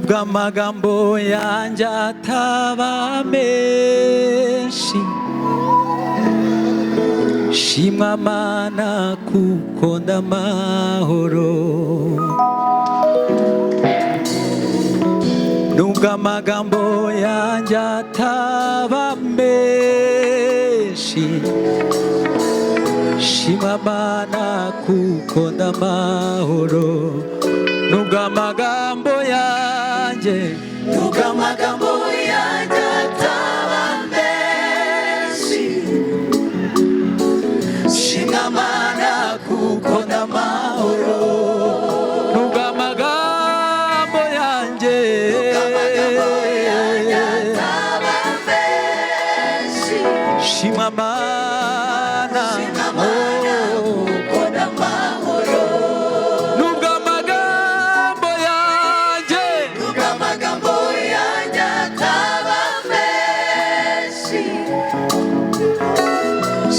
nubwo amagambo yanjye ataba menshi, shimwa Mana kuko ndamahoro. Nubwo amagambo yanjye ataba menshi, shimwa Mana kuko ndamahoro. Nubwo amagambo yanjye ataba menshi, shimwa Mana kuko ndamahoro. nubwo amagambo yanjye ataba menshi, shimwa Mana kuko ndamahoro. nubwo amagambo yanjye Amagambo yanjye ataba menshi,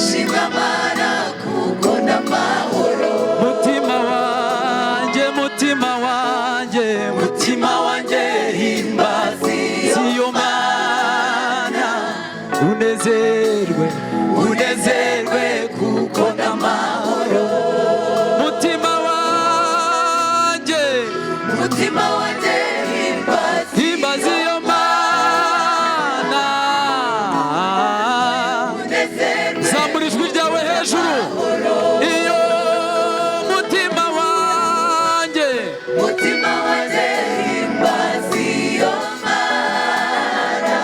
shimwa Mana kuko ndamahoro. mutima wanjye Mutima wanjye himbaza iyo Mana, unezerwe kuko ndamahoro. mutima wanjye himbaza iyo Mana. Zamura ijwi ryawe hejuru. Iyo mutima wanjye himbaza iyo Mana.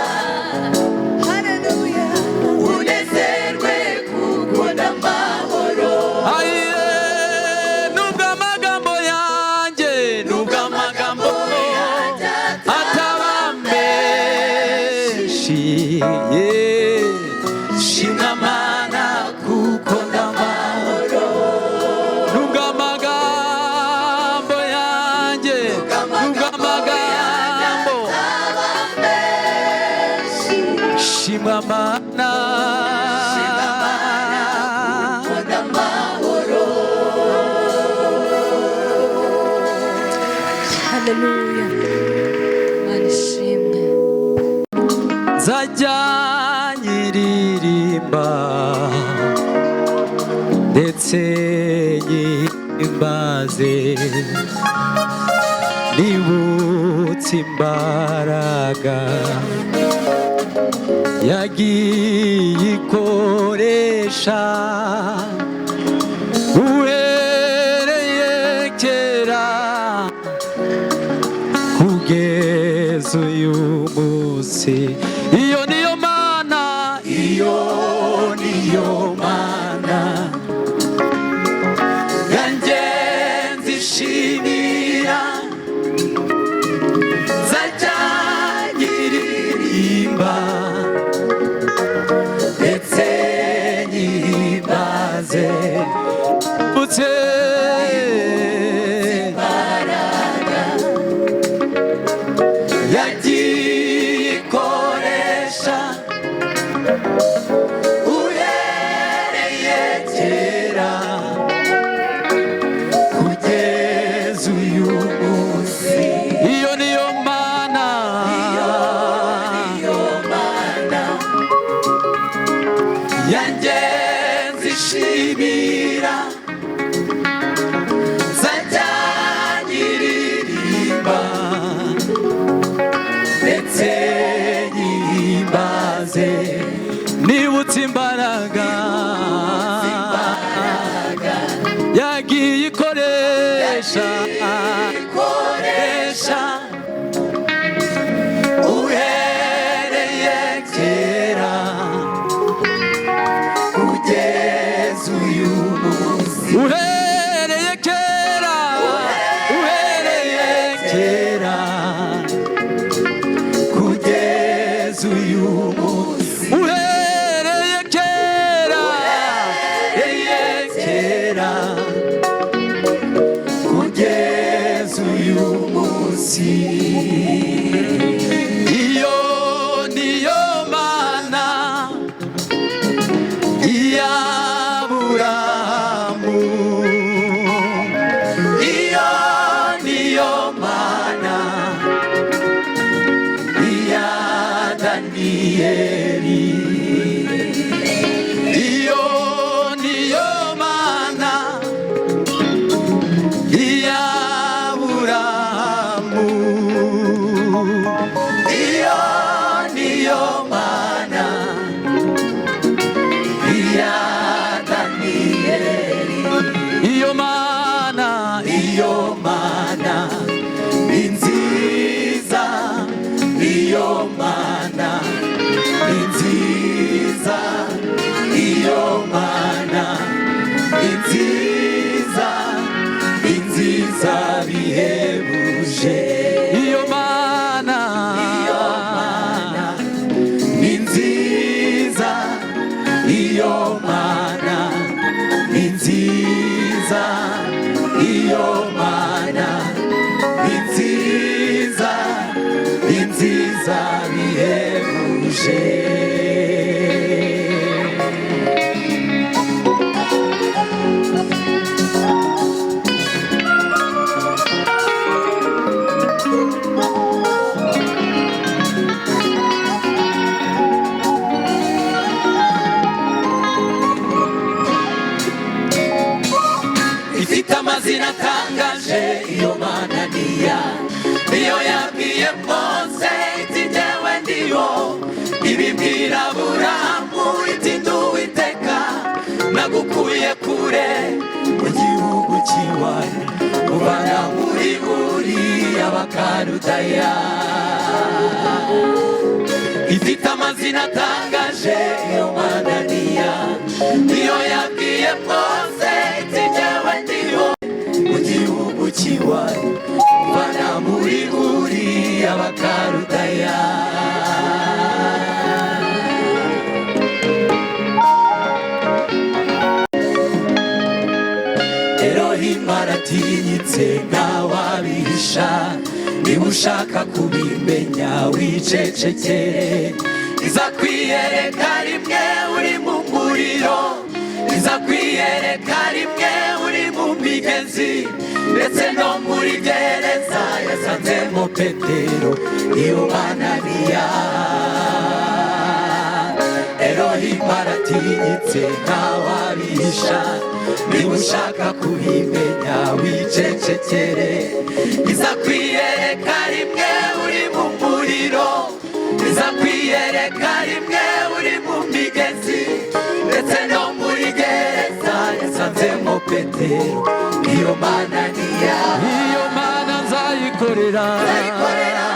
Haleluya. Unezerwe kuko ndamahoro. aye, nubwo amagambo yanjye ataba menshi, Shimwa Mana kuko ndamahoro. nubwo amagambo yanjye ataba menshi, shimwa Mana kuko ndamahoro. Haleluya. Mana ishimwe. nzajya nyiririmba ndetse nyimbaze, nibutse imbaraga yagiye ikoresha uhereye kera kugeza uyu munsi. Iyo niyo Mana, yanjye nzishimira, nzajya nyiririmba ndetse nyihimbaze. butse Imbaraga yagiye ikoresha uhereye kera kugeza uyu munsi. iyo niyo Mana, Mana yanjye nzishimira, nzajya nyiririmba ndetse nyihimbaze. nibutse imbaraga yagiye ikoresha uhereye kera kugeza uyu munsi. uhereye kera kugeza uyu munsi. uhereye kera kugeza uyu munsi. iyo niyo Mana y'Aburahamu, Iyo niyo Mana yatangaje iyo mana niyo yabwiye Mose iti njyewe ndiho, ibibwira Aburahamu iti ndi Uwiteka, nagukuye kure mu gihugu cy'iwanyu, uvana muri Uri y'Abakaludaya. Ifite amazina atangaje iyo mana niyo yabwiye Mose iti njyewe ndiho, mu gihugu cy'iwanyu, uvana muri Uri y'Abakaludaya. Elohim aratinyitse ntawabihisha, niba ushaka kubimenya wicecekere. Iza kwiyereka rimwe uri mu muriro, iza kwiyereka rimwe uri mu migezi, ndetse no muri gereza yasanzemo Petero, iyo mana niya. Elohim aratinyitse ntawabihisha, niba ushaka kubimenya wicecekere. Iza kwiyereka rimwe uri mu muriro, iza kwiyereka rimwe uri mu migezi, ndetse no muri gereza yasanzemo Petero, iyo mana niya. iyo mana nzayikorera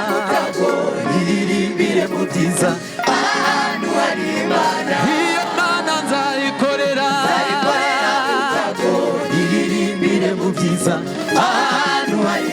mutago iririmbire mu byiza, ahantu hari Imana. iyo mana nzayikorera mutago iririmbire mu byiza, ahantu hari